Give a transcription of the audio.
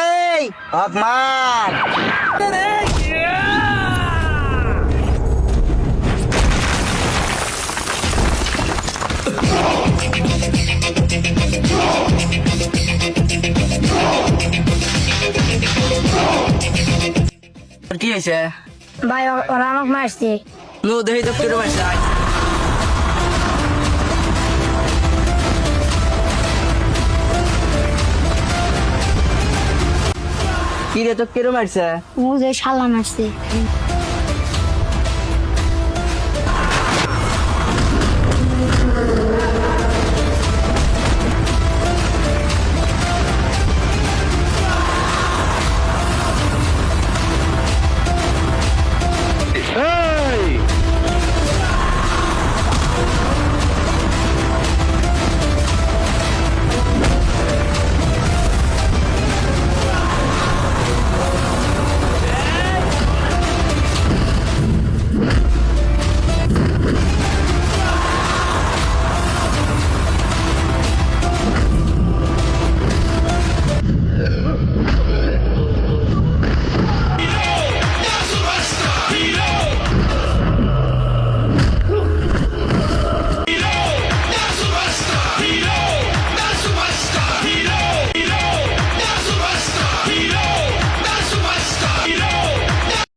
এই অকমান কি হয়েছে ভাই ওরা আমাকে মারছে। নো দেখি তো কেটে মারছে কি রে তো কেটে মারছে মুঝে শালা মারছে।